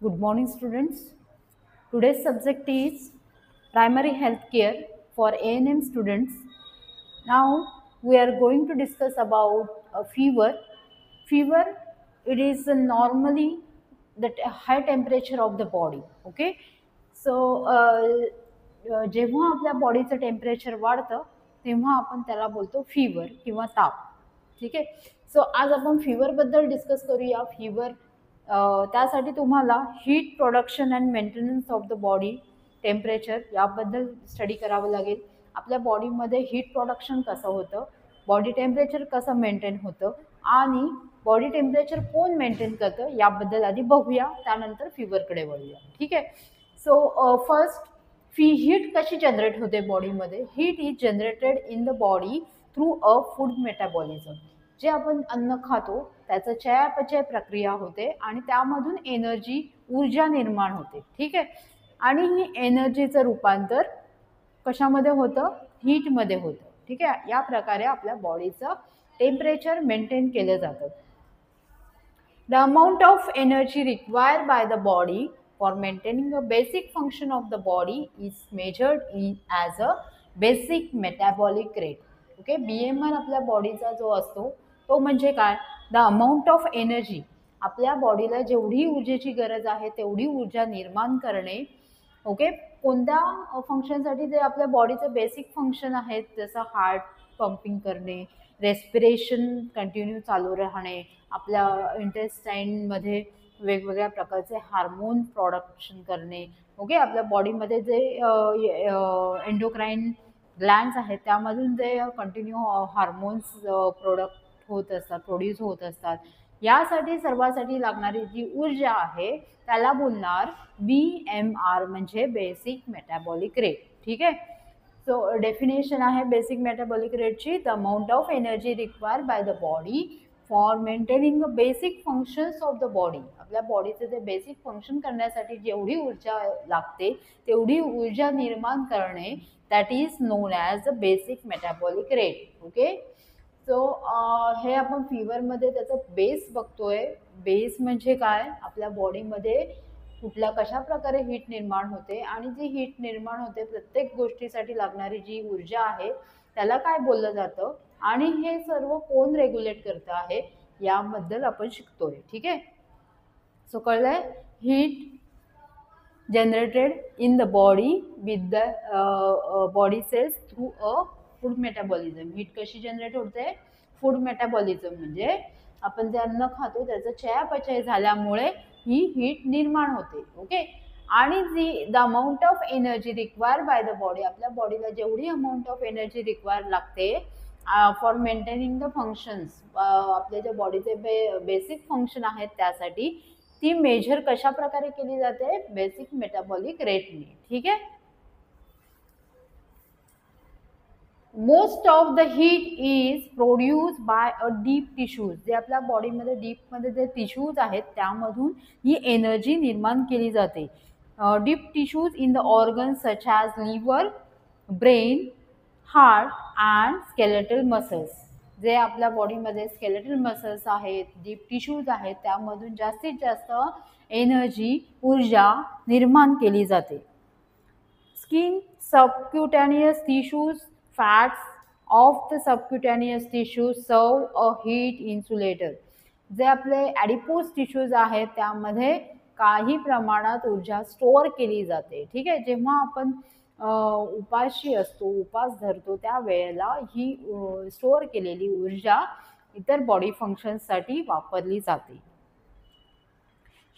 Good morning, students. Today's subject is primary health care for A&M students. Now we are going to discuss about a fever. Fever, it is normally the high temperature of the body. Okay, so जेव्हा आपल्या बॉडीचं temperature वाढतं तेव्हा आपण त्याला बोलतो fever किंवा ताप. ठीक आहे. सो आज आपण फीवरबद्दल डिस्कस करूया. फीवर त्यासाठी तुम्हाला heat production and maintenance of the body temperature याबद्दल स्टडी करावं लागेल. आपल्या बॉडीमध्ये हीट प्रोडक्शन कसं होतं, बॉडी टेम्परेचर कसं मेंटेन होतं आणि बॉडी टेम्परेचर कोण मेंटेन करतं याबद्दल आधी बघूया, त्यानंतर फीवरकडे वळूया. ठीक आहे. सो फर्स्ट हीट कशी जनरेट होते बॉडीमध्ये. Heat is generated in the body through a food metabolism. जे आपण अन्न खातो त्याचं चयापचय प्रक्रिया होते आणि त्यामधून एनर्जी ऊर्जा निर्माण होते. ठीक आहे. आणि ही एनर्जीचं रूपांतर कशामध्ये होतं, हीटमध्ये होतं. ठीक आहे. या प्रकारे आपल्या बॉडीचं टेम्परेचर मेंटेन केलं जातं. The amount of energy required by the body for maintaining a basic function of the body is measured as a basic metabolic rate. Okay. BMR आपल्या बॉडीचा जो असतो तो म्हणजे काय, द अमाऊंट ऑफ एनर्जी. आपल्या बॉडीला जेवढी ऊर्जेची गरज आहे तेवढी ऊर्जा निर्माण करणे. ओके. कोणत्या फंक्शनसाठी, जे आपल्या बॉडीचं बेसिक फंक्शन आहेत, जसं हार्ट पंपिंग करणे, रेस्पिरेशन कंटिन्यू चालू राहणे, आपल्या इंटेस्टाईनमध्ये वेगवेगळ्या प्रकारचे हार्मोन प्रोडक्शन करणे. ओके. आपल्या बॉडीमध्ये जे एंडोक्राईन ग्लँड्स आहेत त्यामधून जे कंटिन्यू हार्मोन्स प्रोड्यूस होत असतात, यासाठी सर्वासाठी लागणारी जी ऊर्जा आहे त्याला बोलणार BMR म्हणजे बेसिक मेटाबॉलिक रेट. ठीक आहे. सो डेफिनेशन आहे बेसिक मेटाबॉलिक रेटची, the amount of energy required by the body for maintaining the basic functions of the body. आपल्या बॉडीचे जे बेसिक फंक्शन करण्यासाठी जेवढी ऊर्जा लागते तेवढी ऊर्जा निर्माण करणे, that is known as the basic metabolic rate. Okay. So हे आपण फीवरमध्ये त्याचं बेस बघतोय. बेस म्हणजे काय, आपल्या बॉडीमध्ये कुठल्या कशा प्रकारे हीट निर्माण होते आणि जी हीट निर्माण होते प्रत्येक गोष्टीसाठी लागणारी जी ऊर्जा आहे त्याला काय बोललं जातं आणि हे सर्व कोण रेग्युलेट करतं आहे याबद्दल आपण शिकतोय. ठीक आहे. सो कळलंय, heat generated in the body with the body cells through a food metabolism. Heat कशी जनरेट होते, फूड मेटाबॉलिझम म्हणजे आपण जे अन्न खातो त्याचं चयापचय झाल्यामुळे ही हीट निर्माण होते. ओके. आणि जी the amount of energy required by the body, आपल्या बॉडीला जेवढी अमाऊंट ऑफ एनर्जी रिक्वायर्ड लागते फॉर मेंटेनिंग द फंक्शन्स, आपल्या ज्या बॉडीचे बेसिक फंक्शन आहेत त्यासाठी, ती मेजर कशा प्रकारे केली जाते, बेसिक मेटाबॉलिक रेटने. ठीक आहे. Most of the heat is produce by a deep tissues. जे आपल्या बॉडीमध्ये डीपमध्ये जे टिश्यूज आहेत त्यामधून ही एनर्जी निर्माण केली जाते. Deep tissues in the organs such as liver, brain, heart and skeletal muscles. जे आपल्या बॉडीमध्ये स्केलेटल मसल्स आहेत, डीप टिश्यूज आहेत, त्यामधून जास्तीत जास्त एनर्जी, ऊर्जा निर्माण केली जाते. Skin, subcutaneous tissues, fats of the subcutaneous tissues सर्व अ हीट इन्सुलेटर. जे आपले ॲडिपोज टिश्यूज आहेत त्यामध्ये काही प्रमाणात ऊर्जा स्टोअर केली जाते. ठीक आहे. जेव्हा आपण उपाशी असतो, उपास धरतो, त्यावेळेला ही स्टोअर केलेली ऊर्जा इतर बॉडी फंक्शन्ससाठी वापरली जाते.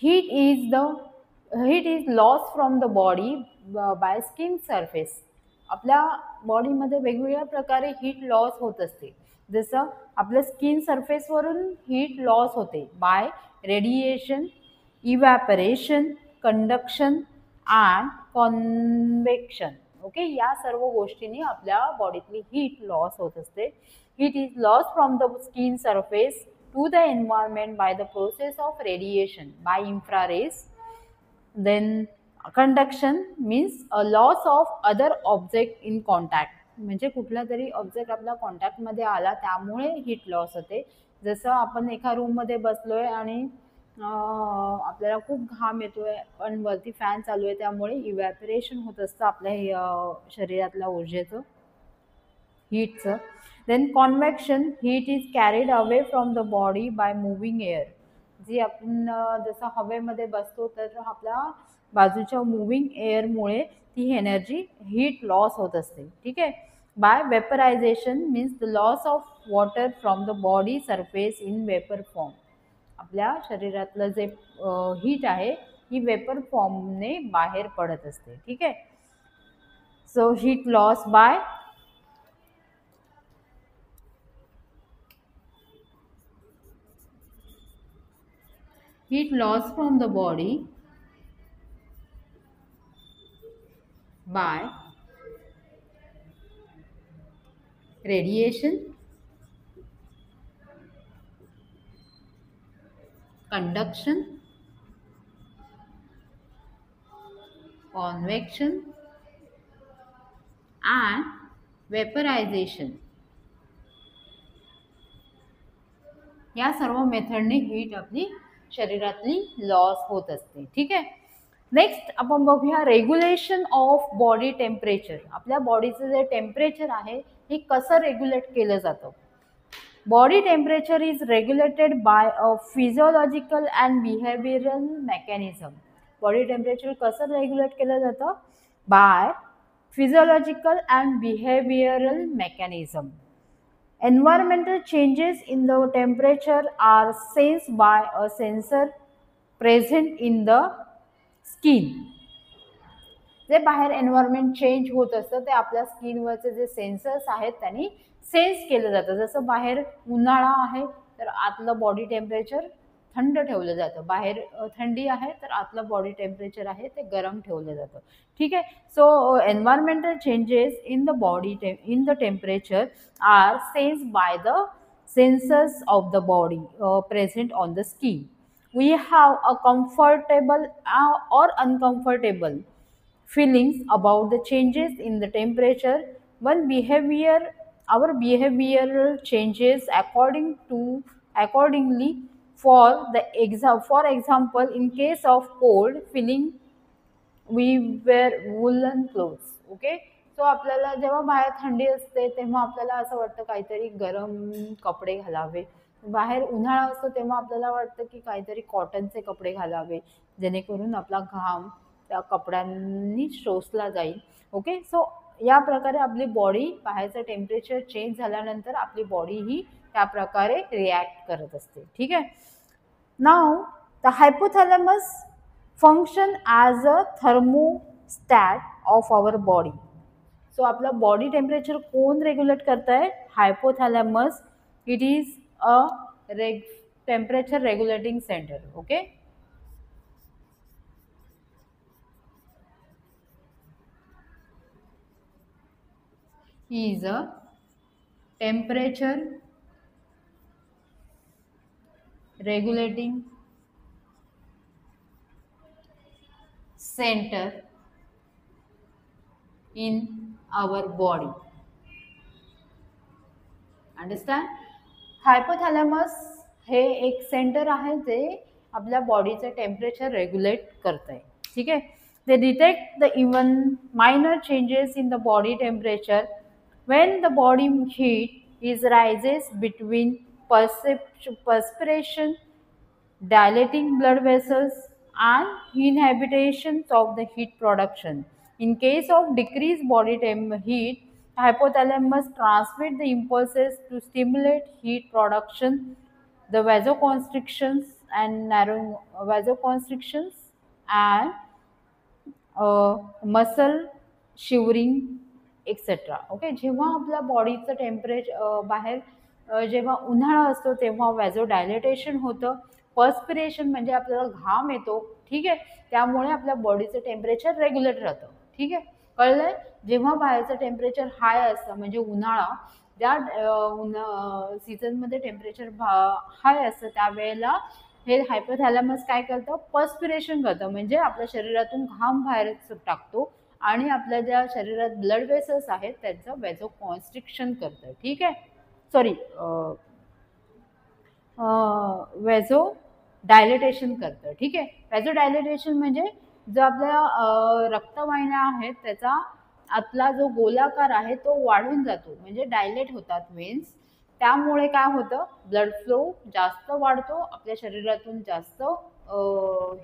Heat is loss from the body by skin surface. आपल्या बॉडीमध्ये वेगवेगळ्या प्रकारे हीट लॉस होत असते. जसं आपल्या स्किन सरफेसवरून हीट लॉस होते by radiation, evaporation, conduction and convection. Okay. या सर्व गोष्टींनी आपल्या बॉडीतली हीट लॉस होत असते. Heat is loss from the skin surface to the environment by the process of radiation by infrared. Then conduction means a loss of other object in contact. म्हणजे कुठला तरी ऑब्जेक्ट आपल्या कॉन्टॅक्टमध्ये आला त्यामुळे हीट लॉस होते. जसं आपण एका रूममध्ये बसलोय आणि आपल्याला खूप घाम येतोय पण वरती फॅन चालू आहे त्यामुळे इव्हॅपोरेशन होत असतं आपल्या शरीरातल्या ऊर्जेचं, हीटचं. Then convection, heat is carried away from the body by moving air. जी आपण जसं हवेमध्ये बसतो तर आपल्या बाजूच्या मूव्हिंग एअरमुळे ती एनर्जी हीट लॉस होत असते. ठीक आहे. By vaporisation means the loss of water from the body surface in vapour form. आपल्या शरीरातलं जे हीट आहे ही वेपर फॉर्मने बाहेर पडत असते. ठीक आहे. So heat loss by heat loss from the body by radiation, conduction, convection and vaporization. या सर्व मेथडने हीट आपली शरीरातली लॉस होत असते. ठीक आहे. नेक्स्ट आपण बघूया रेग्युलेशन ऑफ बॉडी टेम्परेचर. आपल्या बॉडीचं जे टेम्परेचर आहे हे कसं रेग्युलेट केलं जातं. Body temperature is regulated by a physiological and behavioural mechanism. Body temperature कसं रेग्युलेट केलं जातं. By physiological and behavioural mechanism. Environmental changes in the temperature are sensed by a sensor present in the skin. जे बाहेर environment change होत असतं ते आपल्या स्किनवरचे जे सेन्सर्स आहेत त्यांनी सेन्स केलं जातं. जसं बाहेर उन्हाळा आहे तर आतलं बॉडी टेम्परेचर थंड ठेवलं जातं, बाहेर थंडी आहे तर आतलं बॉडी टेम्परेचर आहे ते गरम ठेवलं जातं. ठीक आहे. So environmental changes in the body in the temperature are sensed by the sensors of the body present on the skin. We have a comfortable or uncomfortable feelings about the changes in the temperature. Our behavioral changes accordingly. For example, in case of cold feeling we wear woolen clothes. Okay. So आपल्याला जेव्हा बाहेर थंडी असते तेव्हा आपल्याला असं वाटतं काहीतरी गरम कपडे घालावे. बाहेर उन्हाळा असतो तेव्हा आपल्याला वाटतं की काहीतरी कॉटनचे कपडे घालावे जेणेकरून आपला घाम त्या कपड्यांनी शोषला जाईल. ओके. सो या प्रकारे आपली बॉडी बाहेरचं टेम्परेचर चेंज झाल्यानंतर आपली बॉडी ही त्या प्रकारे रिॲक्ट करत असते. ठीक आहे. नाव the hypothalamus function as a thermostat of our body. So आपलं बॉडी टेम्परेचर कोण रेग्युलेट करत आहे. Hypothalamus. It is a temperature regulating centre. Okay. is a temperature regulating center in our body. Understand. Hypothalamus हे एक centre आहे जे आपल्या बॉडीचं टेम्परेचर रेग्युलेट करत आहे. ठीक आहे. they detect the even minor changes in the body temperature when the body heat is rises between perspiration, dilating blood vessels and inhibitions of the heat production. In case of decreased body heat, hypothalamus transmit the impulses to stimulate heat production, the vasoconstrictions and narrow vasoconstrictions and muscle shivering etcetera. Okay. जेव्हा आपल्या बॉडीचं temperature बाहेर जेव्हा उन्हाळा असतो तेव्हा वॅझो dilatation होतं. Perspiration म्हणजे आपल्याला घाम येतो. ठीक आहे. त्यामुळे आपल्या बॉडीचं टेम्परेचर रेग्युलेट राहतं. ठीक आहे. कळलं आहे. जेव्हा बाहेरचं टेम्परेचर हाय असतं म्हणजे उन्हाळा, ज्या सीझनमध्ये टेम्परेचर हाय असतं त्यावेळेला हे हायपोथॅलॅमस काय करतं. पर्स्पिरेशन करतं म्हणजे आपल्या शरीरातून घाम बाहेर टाकतो आणि आपल्या ज्या शरीरात ब्लड वेसल्स आहेत त्यांचं वॅझो कॉन्स्ट्रिक्शन करतं. ठीक आहे. सॉरी वॅझो डायलेटेशन करतं. ठीक आहे. व्हॅझोडायलेटेशन म्हणजे जो आपल्या रक्तवाहिन्या आहेत त्याचा आतला जो गोलाकार आहे तो वाढून जातो, म्हणजे डायलेट होतात वेन्स. त्यामुळे काय होतं, ब्लड फ्लो जास्त वाढतो, आपल्या शरीरातून जास्त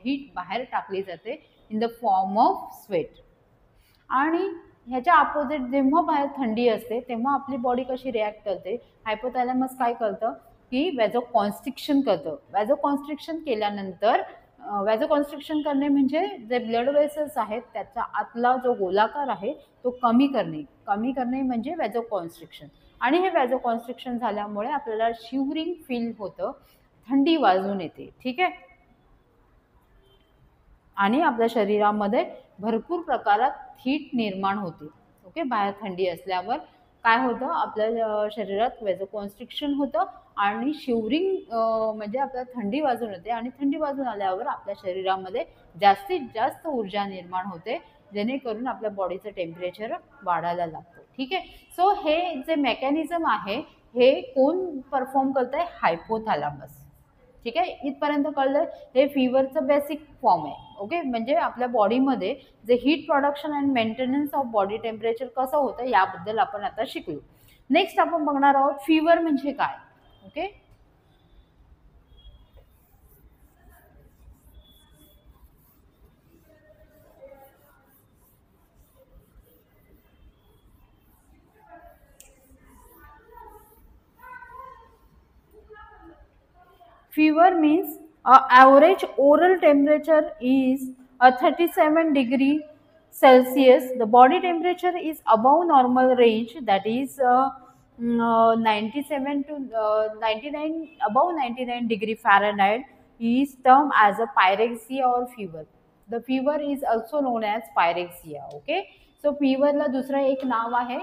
हीट बाहेर टाकली जाते in the form of sweat. आणि ह्याच्या अपोजिट जेव्हा बाहेर थंडी असते तेव्हा आपली बॉडी कशी रिॲक्ट करते, हायपोथॅलॅमस काय करतं की वॅझो कॉन्स्ट्रिक्शन करतं. वॅझो कॉन्स्ट्रिक्शन केल्यानंतर वॅझो कॉन्स्ट्रिक्शन करणे म्हणजे जे ब्लड वेसल्स आहेत त्याचा आतला जो गोलाकार आहे तो कमी करणे म्हणजे वॅझो कॉन्स्ट्रिक्शन. आणि हे वॅझो कॉन्स्ट्रिक्शन झाल्यामुळे आपल्याला शिवरिंग फील होतं, थंडी वाजून येते. ठीक आहे. आणि आपल्या शरीरामध्ये भरपूर प्रकारात हीट निर्माण होते. ओके. बाहेर थंडी असल्यावर काय होतं, आपल्या शरीरात कॉन्स्ट्रिक्शन होतं आणि शिवरिंग म्हणजे आपल्याला थंडी वाजून येते आणि थंडी वाजून आल्यावर आपल्या शरीरामध्ये जास्तीत जास्त ऊर्जा निर्माण होते, जेणेकरून आपल्या बॉडीचं टेम्परेचर वाढायला लागतं. ठीक आहे. सो हे जे मेकॅनिझम आहे हे कोण परफॉर्म करत आहे, हायपोथॅलॅमस. ठीक आहे. इथपर्यंत कळलं. हे फिवरचं बेसिक फॉर्म आहे. ओके. म्हणजे आपल्या बॉडीमध्ये जे heat production and maintenance of body temperature कसं होतं याबद्दल आपण आता शिकलो. नेक्स्ट आपण बघणार आहोत फिवर म्हणजे काय. Okay. Fever means average oral temperature is 37 degree Celsius. The body temperature is above normal range, that is 97 to 99, above 99 degree Fahrenheit is termed as a pyrexia or fever. The fever is also known as pyrexia. Okay. So fever ला दूसरा एक नाव आहे.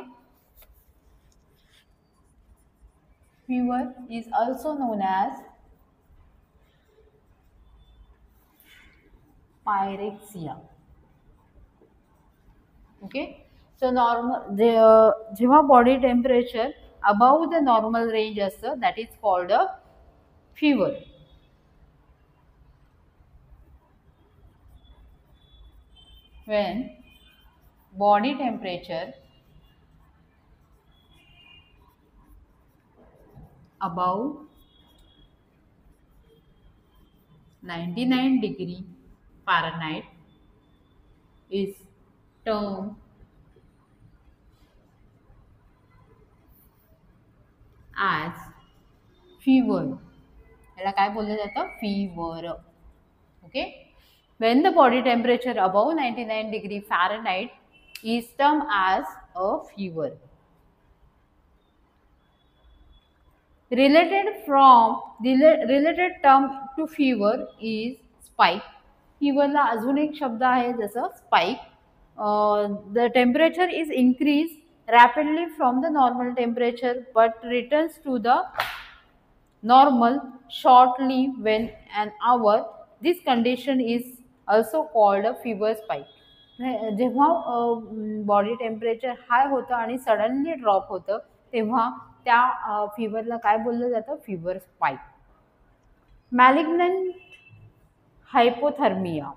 Fever is also known as pyrexia. Okay. So normal जेव्हा body temperature above the normal range असतं that is called a fever. when body temperature above 99 degree Fahrenheit is termed as fever. याला काय बोललं जातं, fever. Okay. when the body temperature above 99 degree Fahrenheit is termed as a fever. Related term to fever is spike. फीवरला अजून एक शब्द आहे जसं spike. The temperature is increased rapidly from the normal temperature but returns to the normal shortly when an hour. This condition is also called a fever spike. जेव्हा body temperature हाय होतं आणि suddenly drop होतं तेव्हा त्या फीवरला काय बोललं जातं, fever spike. Malignant hypothermia.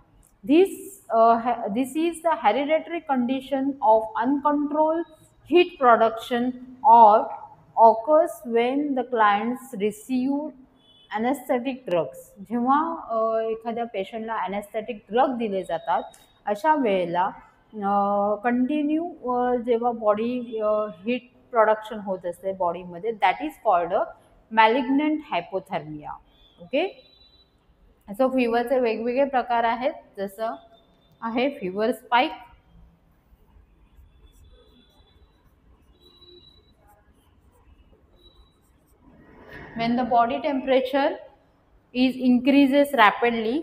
This is the hereditary condition of uncontrolled heat production or occurs when the clients receive anesthetic drugs. जेव्हा एखाद्या पेशंटला अनेस्थेटिक ड्रग दिले जातात अशा वेळेला कंटिन्यू जेव्हा बॉडी हीट प्रोडक्शन होत असते बॉडीमध्ये, that is called a malignant hypothermia. Okay. So फीवरचे वेगवेगळे प्रकार आहेत, जसं आहे fever spike, when the body temperature is increases rapidly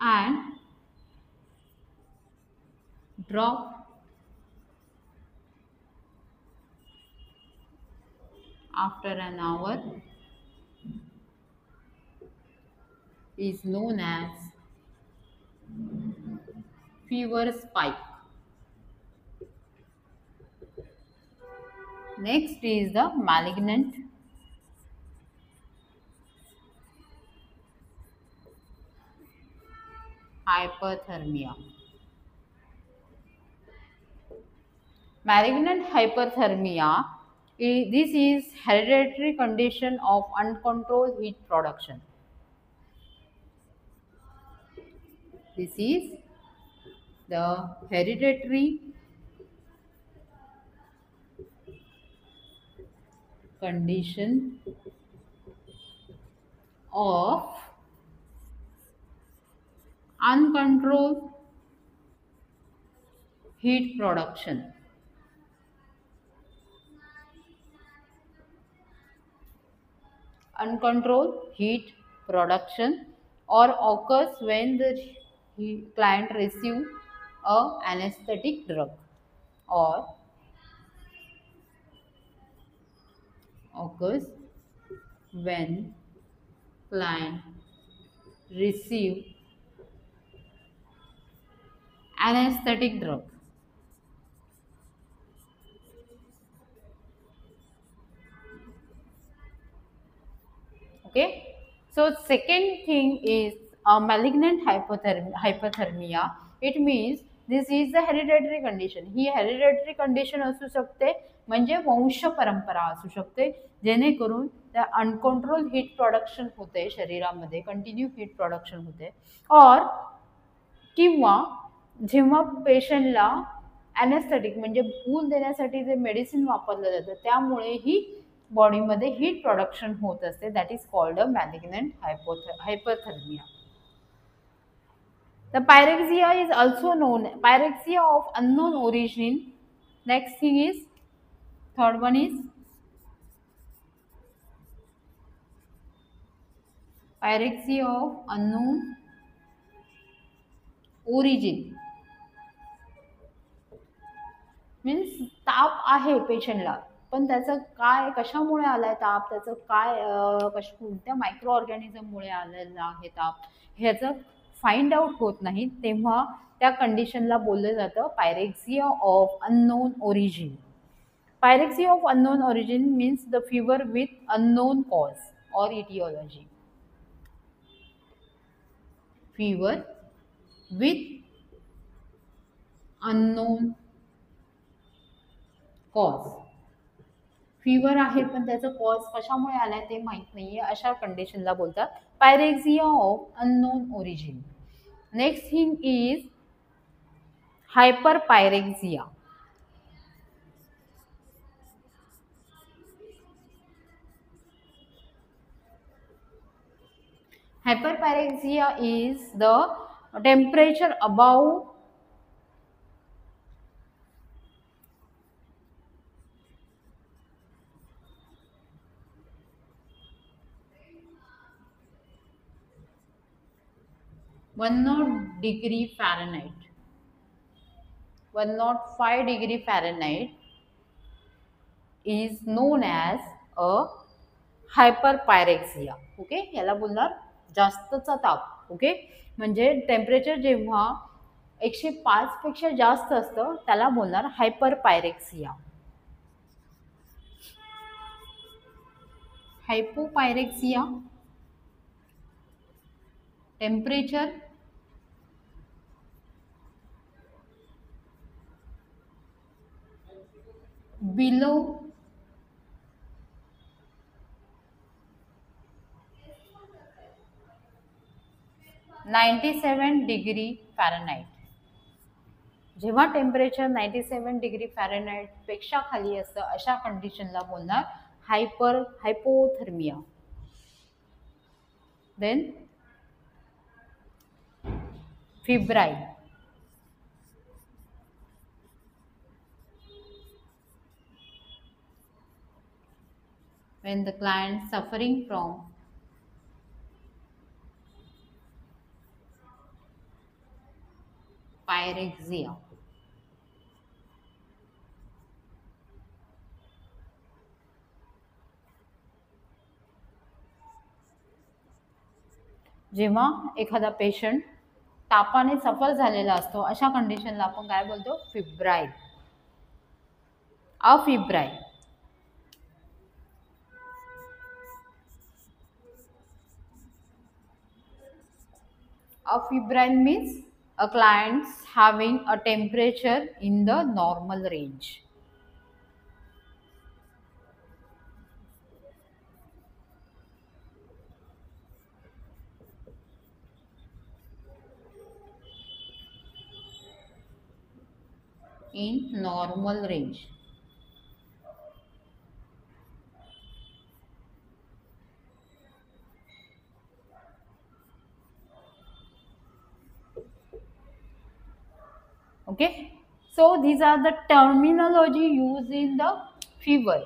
and drop after an hour is known as fever spike. Next is the malignant hyperthermia. Malignant hyperthermia, this is hereditary condition of uncontrolled heat production. This is the hereditary condition of uncontrolled heat production. Uncontrolled heat production or occurs when the client receive a anesthetic drug or occurs when client receive anesthetic drug. Okay, so second thing is malignant hypothermia. It means this is the hereditary condition. He hereditary condition असू शकते म्हणजे वंश परंपरा असू शकते जेणेकरून त्या uncontrol heat production होते शरीरामध्ये कंटिन्यू हीट प्रोडक्शन होते और किंवा जेव्हा पेशंटला ॲनेस्थेटिक म्हणजे भूल देण्यासाठी जे मेडिसिन वापरलं जातं त्यामुळे ही बॉडीमध्ये हीट प्रोडक्शन होत असते that is called a malignant hyperthermia. The pyrexia is also known pyrexia of unknown origin. Next thing is third one is pyrexia of unknown origin. Means ताप आहे पेशंटला पण त्याचं काय कशामुळे आलाय ताप त्याचं काय कोणत्या मायक्रो ऑर्गॅनिझममुळे आलेला आहे ताप ह्याचं फाइंड आउट होत नाही तेव्हा त्या कंडिशनला बोललं जातं pyrexia of unknown origin. Pyrexia of unknown origin means the fever with unknown cause or etiology. Fever with unknown cause. Fever आहे पण त्याचं कॉज कशामुळे आलाय ते माहीत नाहीये अशा कंडिशनला बोलतात pyrexia of unknown origin. Next thing is hyperpyrexia. Hyperpyrexia is the temperature above 100 degree Fahrenheit, 105 degree Fahrenheit is known as a hyperpyrexia. Okay, याला बोलणार जास्तचा ताप. ओके, म्हणजे टेम्परेचर जेव्हा 105 पेक्षा जास्त असतं त्याला बोलणार hyperpyrexia. Hypopyrexia temperature below 97 degree Fahrenheit. जेव्हा टेम्परेचर 97 डिग्री फॅरनहाइट पेक्षा खाली असतं अशा कंडिशनला बोलणार hypothermia. Then febrile. when the client suffering from pyrexia. जेव्हा एखादा पेशंट तापाने सफल झालेला असतो अशा कंडिशनला आपण काय बोलतो, फिब्राईल, अफिब्राईल. Afebrile means a client having a temperature in the normal range. In normal range. Okay, so these are the terminology used in the fever.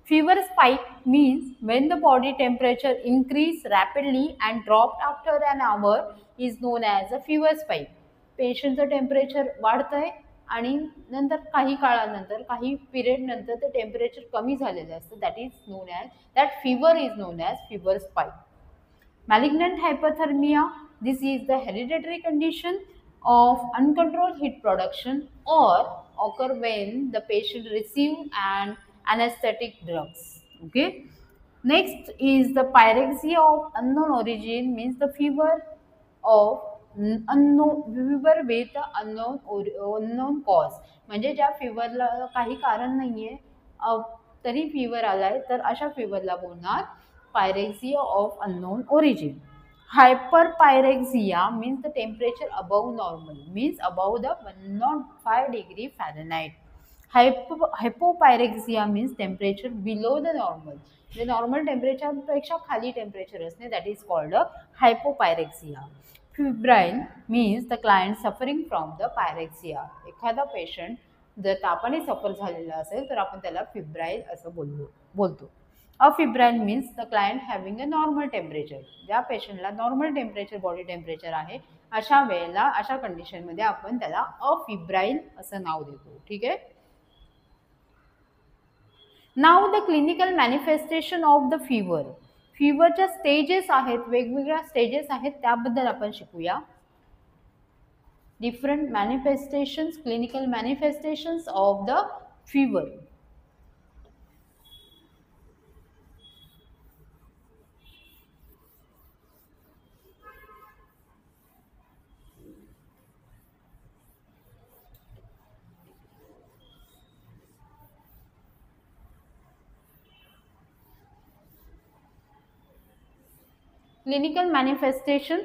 Fever spike means when the body temperature increase rapidly and dropped after an hour is known as a fever spike. पेशंटचं temperature वाढतंय आणि नंतर काही काळानंतर काही period नंतर ते temperature कमी झालेलं असतं, that is known as, that fever is known as fever spike. Malignant hypothermia, this is the hereditary condition of uncontrolled heat production or occur when the patient receive an anesthetic drugs. Okay, next is the pyrexia of unknown origin, means the fever of unknown, fever with unknown cause. म्हणजे ज्या फिवरला काही कारण नाहीये तरी fever आलाय तर अशा फिवरला बोलणार pyrexia of unknown origin. Hyperpyrexia means the temperature above normal, means above the 105 degree Fahrenheit. Hypopyrexia means temperature below the normal, the normal temperature पेक्षा खाली temperature असणे, that is called a hypopyrexia. Febrile means the client suffering from the pyrexia. एखादा patient जर तापाने सफर झालेला असेल तर आपण त्याला फिब्राईल असं बोलतो. Afebrile means the client having a normal temperature. ज्या पेशंटला नॉर्मल टेम्परेचर, बॉडी टेम्परेचर आहे अशा वेळेला, अशा कंडिशनमध्ये आपण त्याला अफिब्राईल असं नाव देतो. ठीक आहे. नाव the clinical manifestation of the fever. फिवरच्या स्टेजेस आहेत, वेगवेगळ्या स्टेजेस आहेत, त्याबद्दल आपण शिकूया. Different manifestations, clinical manifestations of the fever. Clinical manifestation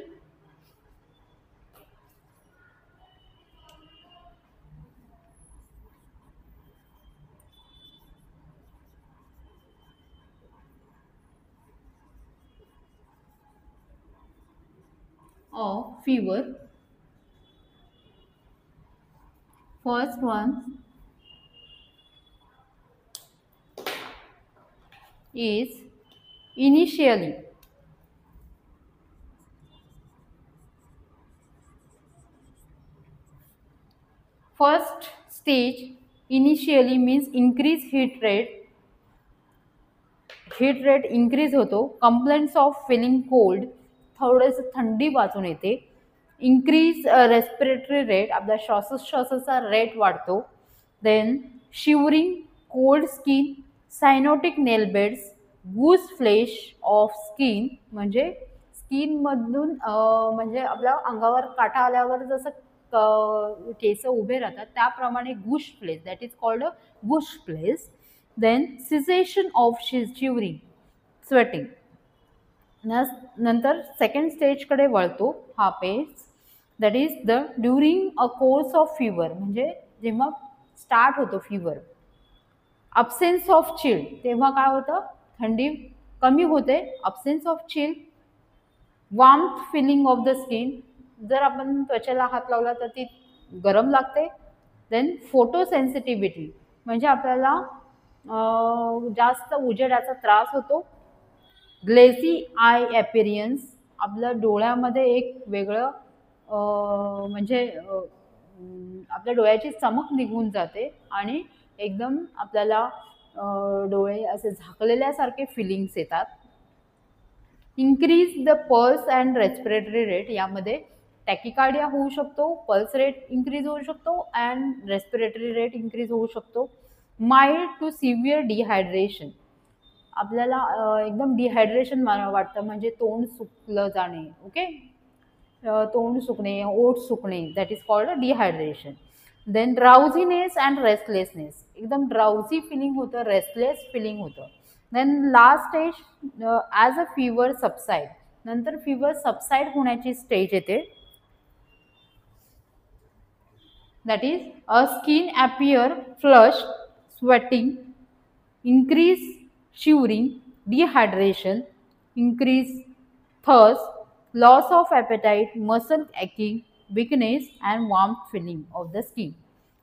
of fever. First one is initially. First stage initially means increase heat rate. Heat rate increase होतो. Complaints of feeling cold, थोडंसं थंडी वाजून येते. इंक्रीज रेस्पिरेटरी रेट, आपला श्वासोच्छ्वासाचा rate वाढतो. Then shivering, cold skin, cyanotic nail beds, goose flesh of skin, म्हणजे स्किनमधून म्हणजे आपल्या अंगावर काटा आल्यावर जसं केस उभे राहतात त्याप्रमाणे goose flesh, that is called a goose flesh. Then cessation of shivering, sweating. नंतर सेकंड स्टेजकडे वळतो हा phase, that is the during a course of fever, म्हणजे जेव्हा स्टार्ट होतो फिवर. अब्सेन्स ऑफ चिल, तेव्हा काय होतं, थंडी कमी होते. Absence of chill. Warmth feeling of the skin, जर आपण त्वचेला हात लावला तर ती गरम लागते. देन फोटोसेन्सिटिव्हिटी, म्हणजे आपल्याला जास्त उजेडाचा त्रास होतो. ग्लेझी आय ॲपिरियन्स, आपल्या डोळ्यामध्ये एक वेगळं म्हणजे आपल्या डोळ्याची चमक निघून जाते आणि एकदम आपल्याला डोळे असे झाकलेल्यासारखे फिलिंग्स येतात. Increase the pulse and respiratory rate, यामध्ये टॅकिकार्डिया होऊ शकतो, पल्स रेट इंक्रीज होऊ शकतो अँड रेस्पिरेटरी रेट इंक्रीज होऊ शकतो. माइल्ड टू सिव्हिअर डिहायड्रेशन, आपल्याला एकदम डिहायड्रेशन वाटतं, म्हणजे तोंड सुकलं जाणे. ओके, तोंड सुकणे, ओठ सुकणे, that is called dehydration. Then drowsiness and restlessness, एकदम ड्राउझी फिलिंग होतं, रेस्टलेस फिलिंग होतं. Then last stage as a fever subside, नंतर फीवर सबसाईड होण्याची स्टेज येते. That is a skin appear flushed, sweating, increase shivering, dehydration, increase thirst, loss of appetite, muscle aching, weakness and warm feeling of the skin.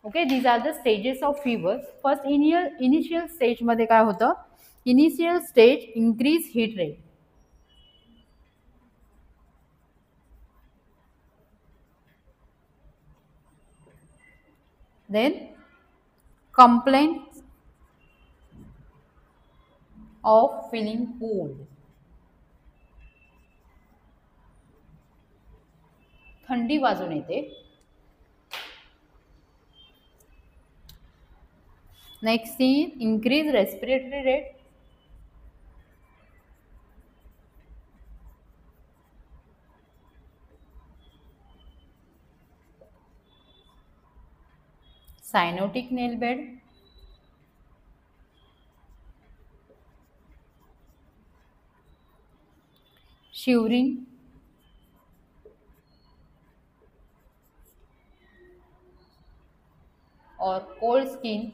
Okay, these are the stages of fever. First initial stage मध्ये काय होतं? Initial stage increase heat rate. Then complaints of feeling cold. थंडी वाजून येते. Next is increase respiratory rate. Cyanotic nail bed. Shivering. Or cold skin.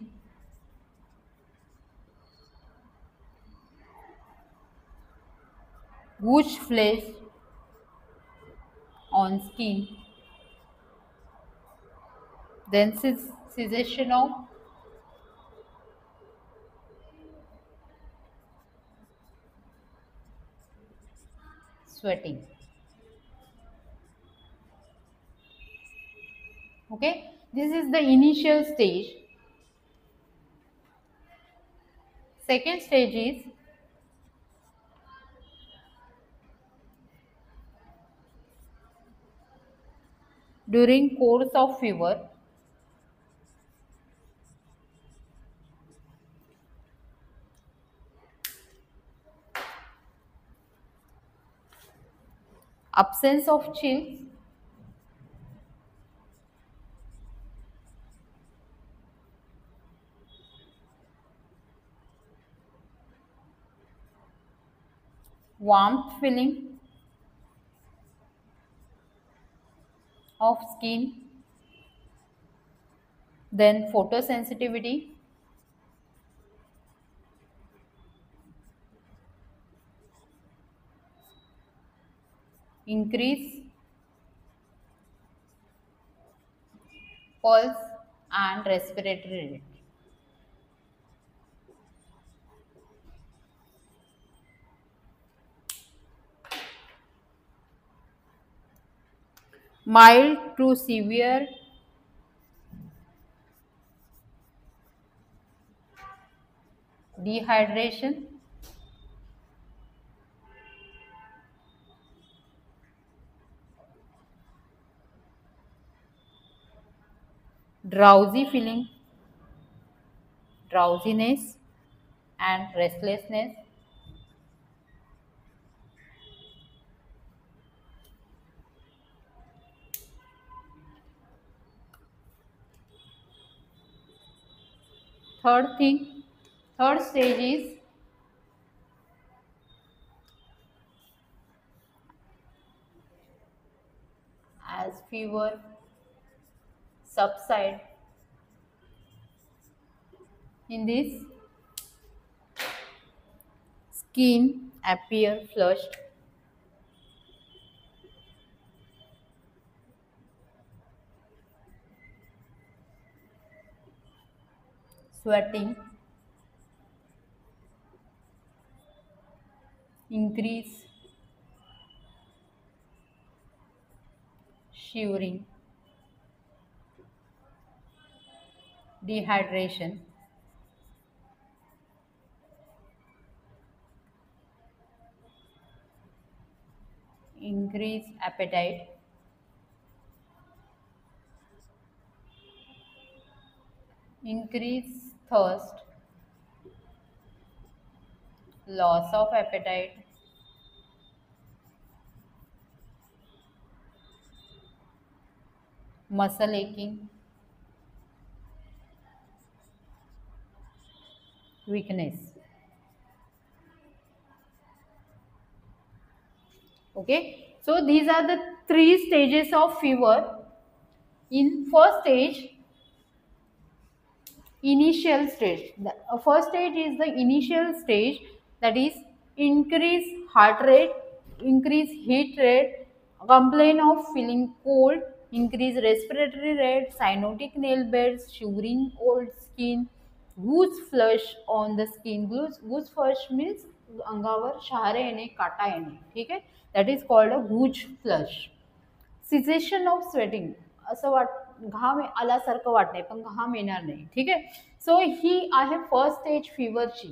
Goose flesh on skin. Then cessation of sweating. Okay, this is the initial stage. Second stage is during course of fever, absence of chills, warmth feeling of skin, then photosensitivity, increase pulse and respiratory rate. Mild to severe dehydration, drowsy feeling, drowsiness and restlessness, third stage is as fever subside. In this, skin appear flushed, sweating, increase shivering, dehydration, increase appetite, increase thirst, loss of appetite, muscle aching, weakness. Okay, so these are the three stages of fever. In first stage, initial stage. The first stage is the initial stage, that is increase heart rate, increase heat rate, complain of feeling cold, increase respiratory rate, cyanotic nail beds, shivering cold skin, goose flush on the skin. Goose flush means अंगावर शहारे येणे, काटा येणे. ठीक आहे, that is called a goose flush. Caseation of sweating, असं घाम आल्यासारखं वाटणे पण घाम येणार नाही. ठीक आहे, सो ही आहे फर्स्ट स्टेज फिवरची,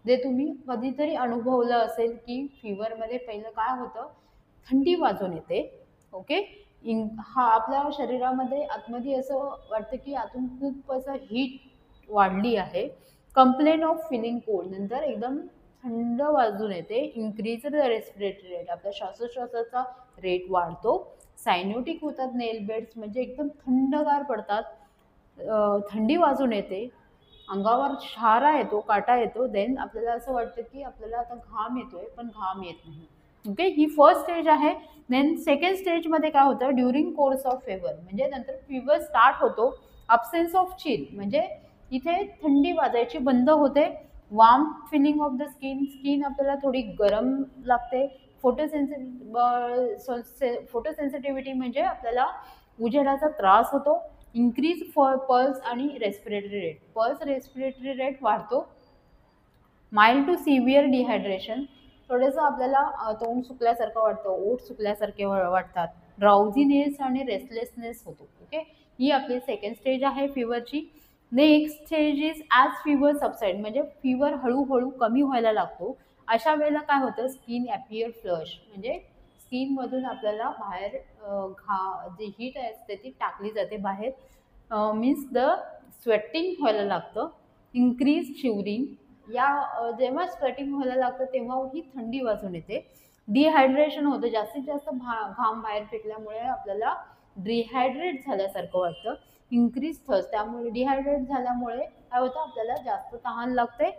जे तुम्ही कधीतरी अनुभवलं असेल की फिवरमध्ये पहिलं काय होतं, थंडी वाजून येते. ओके, हा आपल्या शरीरामध्ये आतमध्ये असं वाटतं की आतून खूप असं हीट वाढली आहे. कंप्लेन ऑफ फिलिंग कोल्ड, नंतर एकदम थंड वाजून येते. इन्क्रीज द रेस्पिरेटरी रेट, आपल्या श्वासोश्वासाचा रेट वाढतो. सायनोटिक होतात नेल बेड्स, म्हणजे एकदम थंडगार पडतात. थंडी वाजून येते, अंगावर शहारा येतो, काटा येतो. देन आपल्याला असं वाटतं की आपल्याला आता घाम येतोय पण घाम येत नाही. ओके, ही फर्स्ट स्टेज आहे. देन सेकंड स्टेजमध्ये काय होतं, ड्युरिंग कोर्स ऑफ फेवर, म्हणजे नंतर फिवर स्टार्ट होतो. अब्सेन्स ऑफ चिल, म्हणजे इथे थंडी वाजायची बंद होते. Warm feeling of the skin, skin आपल्याला थोडी गरम लागते. फोटोसेन्सिटिव्हिटी म्हणजे आपल्याला उजेडाचा त्रास होतो. इन्क्रीज पल्स आणि respiratory rate, pulse respiratory rate वाढतो. माइल्ड टू सिव्हिअर डिहायड्रेशन, थोडंसं आपल्याला तोंड सुकल्यासारखं वाटतं, ओठ सुकल्यासारखे वाटतात. ड्राउझीनेस आणि रेस्टलेसनेस होतो. ओके, ही आपली सेकंड स्टेज आहे फिवरची. Next stage is as fever subside, म्हणजे फिवर हळूहळू कमी व्हायला लागतो. अशा वेळेला काय होतं, स्किन ॲपियर फ्लश, म्हणजे स्किनमधून आपल्याला बाहेर जी हीट असते ती टाकली जाते बाहेर. मीन्स द स्वेटिंग व्हायला लागतं. इन्क्रीज शिवरिंग, या जेव्हा स्वेटिंग व्हायला लागतं तेव्हा ही थंडी वाजून येते. डिहायड्रेशन होतं, जास्तीत जास्त घाम बाहेर फेकल्यामुळे आपल्याला डिहायड्रेट झाल्यासारखं वाटतं. इन्क्रीज थर्स्ट, त्यामुळे डिहायड्रेट झाल्यामुळे काय होतं, आपल्याला जास्त तहान लागते.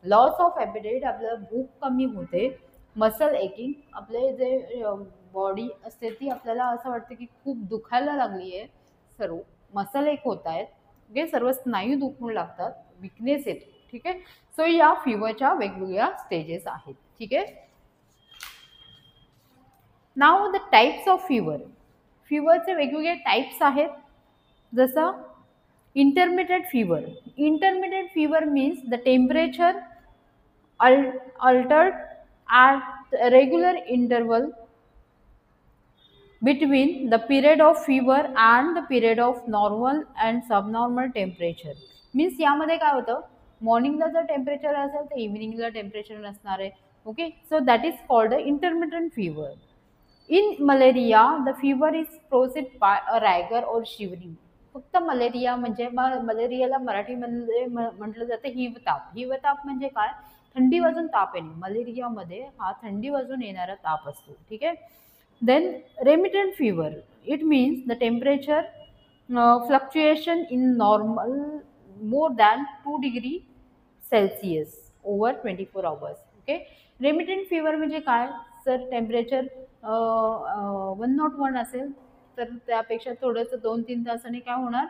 लॉस ऑफ ॲपेटाईट, आपल्याला भूक कमी होते. मसल एकिंग, आपले जे बॉडी असते ती आपल्याला असं वाटतं की खूप दुखायला लागली आहे, सर्व मसल एक होत आहेत. ओके, सर्व स्नायू दुखू लागतात, विकनेस येतो. ठीक आहे, सो या फिवरच्या वेगवेगळ्या स्टेजेस आहेत. ठीक आहे, नाव द टाईप्स ऑफ फिवर. फिवरचे वेगवेगळे टाईप्स आहेत. जसं intermediate fever. Intermediate fever means the temperature altered at regular interval between the period of fever and the period of normal and subnormal temperature. Means यामध्ये काय होतं, मॉर्निंगला जर टेम्परेचर असेल तर इव्हिनिंगला टेम्परेचर नसणार आहे. Okay, so that is called a intermediate fever. In malaria the fever is proceed by a rigor or shivering. फक्त मलेरिया म्हणजे मलेरियाला मराठीमध्ये म्हटलं जातं हिवताप. हिवताप म्हणजे काय, थंडी वाजून ताप येणे. मलेरियामध्ये हा थंडी वाजून येणारा ताप असतो. ठीक आहे, then remittent fever, it means the temperature fluctuation in normal more than 2 degree Celsius over 24 hours. Okay, remittent fever म्हणजे काय, जर टेम्परेचर 101 असेल तर त्यापेक्षा थोडंसं 2-3 तासांनी काय होणार,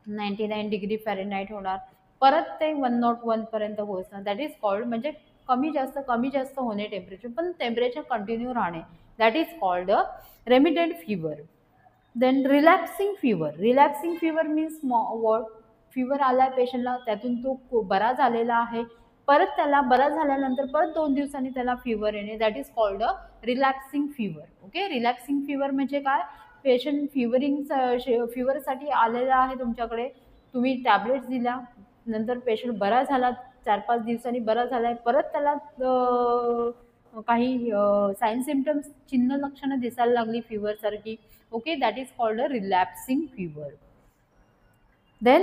99 डिग्री फॅरेनहाइट होणार. परत ते 101 पर्यंत पोहोचणार. दॅट इज कॉल्ड, म्हणजे कमी जास्त होणे टेम्परेचर, पण टेम्परेचर कंटिन्यू राहणे. That is called a remittent fever. Then relaxing fever. Relaxing fever means what, fever आला पेशंटला, त्यातून तो बरा झालेला आहे, परत त्याला बरा झाल्यानंतर परत 2 दिवसांनी त्याला फिवर येणे. That is called a relaxing fever. Okay, relaxing fever म्हणजे काय, पेशंट फिवरसाठी आलेला आहे तुमच्याकडे, तुम्ही टॅबलेट्स दिल्या, नंतर पेशंट बरा झाला, 4-5 दिवसांनी बरा झाला आहे, परत त्याला काही साइन सिम्पटम्स चिन्ह लक्षणं दिसायला लागली फिवर सारखी, okay, that is called a relapsing fever. Then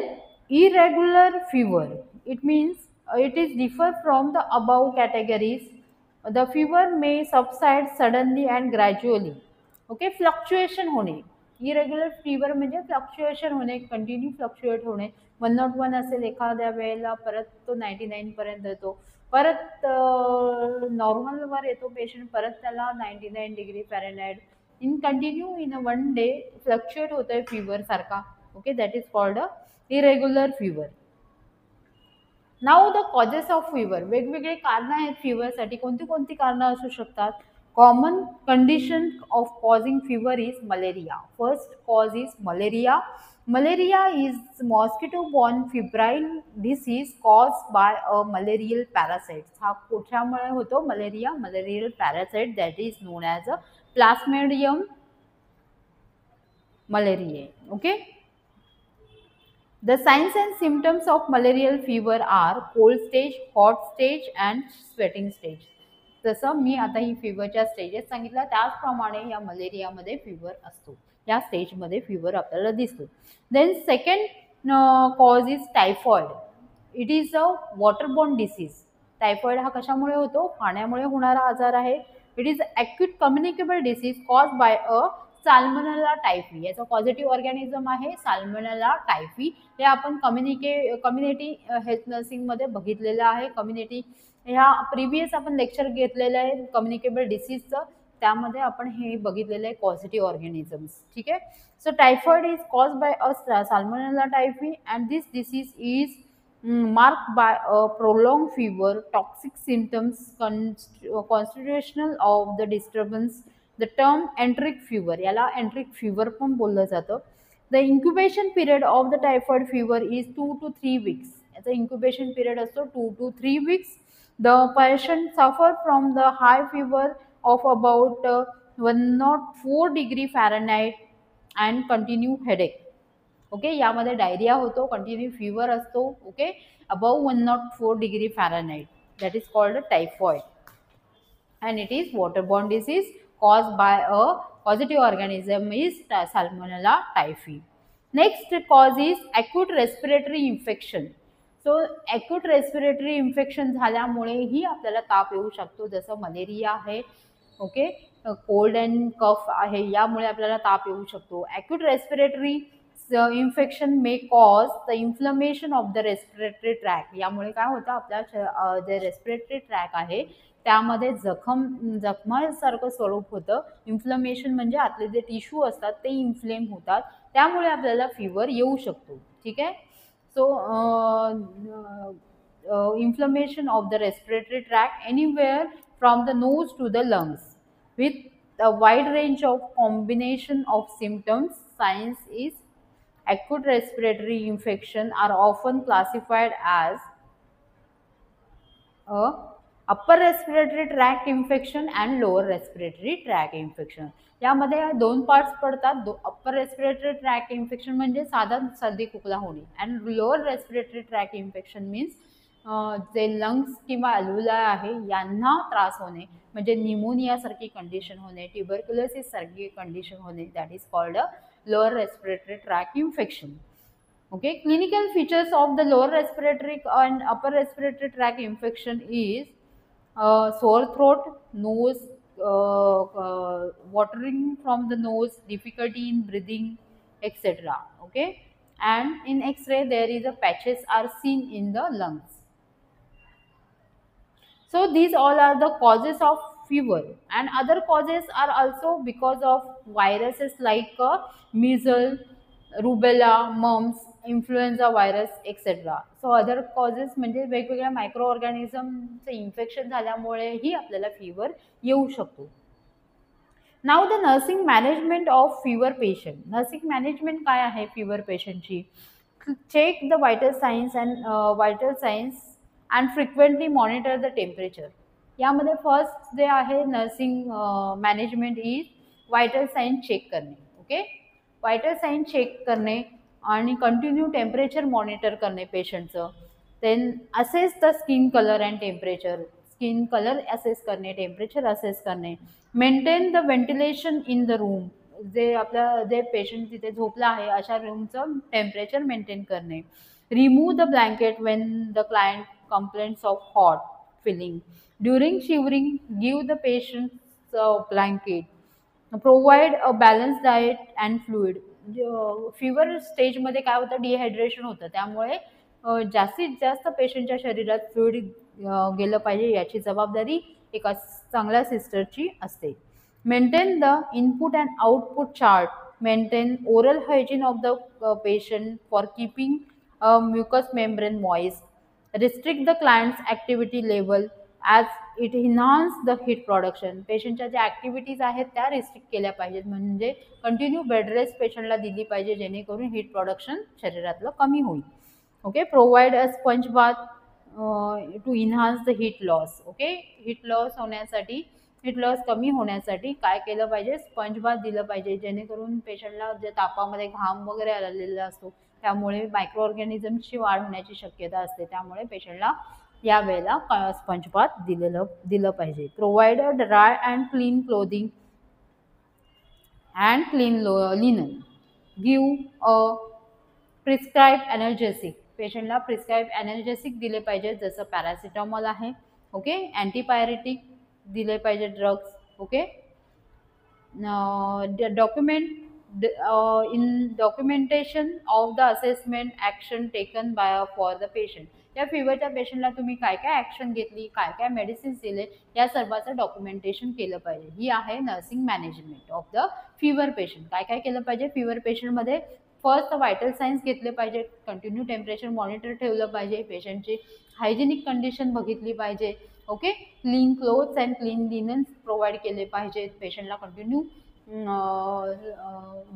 irregular fever, it means it is differ from the above categories. The fever may subside suddenly and gradually. Okay, fluctuation होणे. Irregular fever म्हणजे fluctuation होणे, continue fluctuate होणे. 101 असेल एखाद्या वेळेला, परत तो 99 पर्यंत येतो, परत नॉर्मलवर येतो पेशंट, परत त्याला 99 degree Fahrenheit in continue in a one day fluctuate होतोय फिवर सारखा. Okay, that is called a irregular fever. Now the causes of fever. वेगवेगळे कारणं आहेत फिवरसाठी. कोणती कोणती कारणं असू शकतात? Common condition of causing fever is malaria. First cause is malaria. Malaria is mosquito-borne febrile disease caused by a malarial parasite. हा कुठल्यामुळे होतो? Malaria, malarial parasite, that is known as a Plasmodium malariae. Okay. The signs and symptoms of malarial fever are cold stage, hot stage and sweating stage. जसं मी आता ही फिवरच्या stages सांगितल्या त्याचप्रमाणे या मलेरियामध्ये fever असतो, या स्टेजमध्ये फिवर आपल्याला दिसतो. Then second cause is typhoid. It is a waterborne disease. Typhoid हा कशामुळे होतो? पाण्यामुळे होणारा आजार आहे. It is acute communicable disease cause by a salmonella typhi. याचा पॉझिटिव्ह ऑर्गॅनिझम आहे साल्मोनेला टायफी. हे आपण कम्युनिटी हेल्थ नर्सिंगमध्ये बघितलेलं आहे. कम्युनिटी ह्या प्रिव्हियस आपण लेक्चर घेतलेलं आहे कम्युनिकेबल डिसीजचं, त्यामध्ये आपण हे बघितलेलं आहे पॉझिटिव्ह ऑर्गॅनिझम्स. ठीक आहे. So typhoid is cause by a salmonella typhi and this disease is marked by a prolonged fever, toxic symptoms, constitutional of the disturbance. The term enteric fever, याला enteric fever पण बोललं जातं. The incubation period of the typhoid fever is 2 to 3 weeks. याचा incubation period असतो 2 to 3 weeks. The patient suffer from the high fever of about 104 degree Fahrenheit and continue headache. Okay, यामध्ये diarrhoea होतो, continue fever असतो. Okay, above 104 degree Fahrenheit, that is called typhoid and it is waterborne disease cause by a positive organism is salmonella typhi. Next cause is acute respiratory infection. So acute respiratory infection झाल्यामुळेही आपल्याला ताप येऊ शकतो, जसं malaria आहे. Okay, cold and कफ आहे, यामुळे आपल्याला ताप येऊ शकतो. Acute respiratory infection may cause the inflammation of the respiratory track. यामुळे काय होतं? आपल्या जे रेस्पिरेटरी ट्रॅक आहे त्यामध्ये जखमासारखं स्वरूप होतं. इन्फ्लमेशन म्हणजे आतले जे टिश्यू असतात ते इन्फ्लेम होतात, त्यामुळे आपल्याला फिवर येऊ शकतो. ठीक आहे. So inflammation of the respiratory track anywhere from the nose to the lungs with a wide range of combination of symptoms. Sinus is acute respiratory infection are often classified as a upper respiratory tract infection and lower respiratory tract infection. यामध्ये दोन parts पडतात. Upper respiratory track infection म्हणजे साधा सर्दी खोकला होणे, and lower respiratory track infection means जे lungs किंवा अल्व्होलाई आहे यांना त्रास होणे, म्हणजे निमोनिया सारखी कंडिशन होणे, ट्युबरक्युलोसिस सारखी कंडिशन होणे, that is called a lower respiratory tract infection. Okay, clinical features of the lower respiratory and upper respiratory tract infection is sore throat, nose, watering from the nose, difficulty in breathing, etc. Okay, and in X-ray there is a patches are seen in the lungs. So these all are the causes of fever, and other causes are also because of viruses like measles, rubella, mumps, influenza virus, etc. So other causes म्हणजे वेगवेगळ्या micro ऑर्गॅनिझमचे infection झाल्यामुळेही आपल्याला fever येऊ शकतो. Now the nursing management of fever patient. Nursing management काय आहे fever पेशंटची? Check the vital signs and frequently monitor the temperature. यामध्ये फर्स्ट जे आहे nursing management is vital sign check करणे. ओके, वायटल साइन चेक करणे आणि कंटिन्यू टेम्परेचर मॉनिटर करणे पेशंटचं. Then assess the skin colour and temperature. Skin colour assess करणे, temperature assess करणे, maintain the ventilation in the room, जे आपल्या जे पेशंट तिथे झोपला आहे अशा रूमचं टेम्परेचर मेंटेन करणे, remove the blanket when the client complaints of hot feeling, during shivering give the patient blanket, provide a balance diet and fluid. Fever स्टेजमध्ये काय होतं, डिहायड्रेशन होतं, त्यामुळे जास्तीत जास्त पेशंटच्या शरीरात फ्लुइड गेलं पाहिजे याची जबाबदारी एका चांगल्या सिस्टरची असते. Maintain the input and output chart, maintain oral hygiene of the patient for keeping mucous membrane moist, restrict the clients activity level as it enhance the heat production. पेशंटच्या ज्या ॲक्टिव्हिटीज आहेत त्या रिस्ट्रिक्ट केल्या पाहिजेत, म्हणजे कंटिन्यू बेड रेस्ट पेशंटला दिली पाहिजे जेणेकरून हीट प्रोडक्शन शरीरातलं कमी होईल. Okay, provide a sponge bath to enhance the heat loss. Okay, heat loss कमी होण्यासाठी काय केलं पाहिजे, स्पंज बाथ दिलं पाहिजे जेणेकरून पेशंटला जे तापामध्ये घाम वगैरे आलेला असतो त्यामुळे मायक्रो ऑर्गॅनिझमची वाढ होण्याची शक्यता असते, त्यामुळे पेशंटला या वेळेला स्पंज बाथ दिलं पाहिजे. Provide a dry and clean clothing and clean linen, give a prescribe analgesic, पेशंटला प्रिस्क्राईब एनर्जेसिक दिले पाहिजे जसं पॅरासिटामॉल आहे. ओके, अँटीपायरेटिक दिले पाहिजे drugs. Okay, documentation of the assessment action taken by for the patient. या फिवरच्या पेशंटला तुम्ही काय काय ॲक्शन घेतली, काय काय मेडिसिन्स दिले, या सर्वाचं डॉक्युमेंटेशन केलं पाहिजे. ही आहे nursing management of the fever patient. काय काय केलं पाहिजे फिवर पेशंटमध्ये, फर्स्ट व्हायटल सायन्स घेतले पाहिजे, कंटिन्यू टेम्परेचर मॉनिटर ठेवलं पाहिजे, पेशंटची हायजेनिक कंडिशन बघितली पाहिजे. Okay, clean clothes and clean linens provide केले पाहिजेत, पेशंटला कंटिन्यू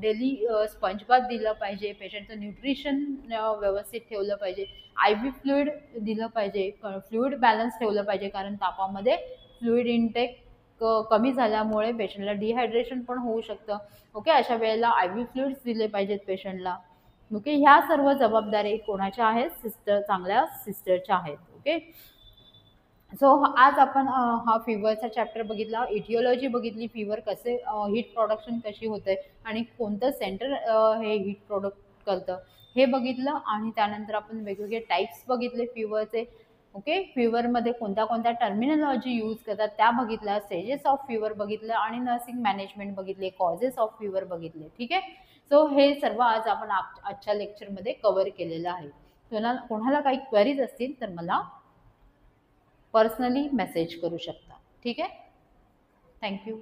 डेली स्पंज बाथ दिलं पाहिजे, पेशंटचं न्यूट्रिशन व्यवस्थित ठेवलं पाहिजे, आय व्ही फ्लुइड दिलं पाहिजे, फ्लुइड बॅलन्स ठेवलं पाहिजे, कारण तापामध्ये फ्लुइड इनटेक कमी झाल्यामुळे पेशंटला डिहायड्रेशन पण होऊ शकतं. ओके, अशा वेळेला आय व्ही फ्लुइड्स दिले पाहिजेत पेशंटला. ओके, ह्या सर्व जबाबदारी कोणाच्या आहेत, चांगल्या सिस्टरच्या आहेत. ओके, सो आज आपण हा फिवरचा चॅप्टर बघितला, इटिओलॉजी बघितली, फिवर कसे हीट प्रोडक्शन कशी होते आणि कोणतं सेंटर हे हीट प्रोडक्ट करतं हे बघितलं, आणि त्यानंतर आपण वेगवेगळे टाईप्स बघितले फिवरचे. ओके, फिवरमध्ये कोणत्या कोणत्या टर्मिनॉलॉजी यूज करतात त्या बघितल्या, स्टेजेस ऑफ फिवर बघितलं, आणि नर्सिंग मॅनेजमेंट बघितले, कॉजेस ऑफ फिवर बघितले. ठीक आहे, सो हे सर्व आज आपण आजच्या लेक्चरमध्ये कव्हर केलेलं आहे. कोणाला काही क्वेरीज असतील तर मला पर्सनली मेसेज करू शकता. ठीक आहे, थँक्यू.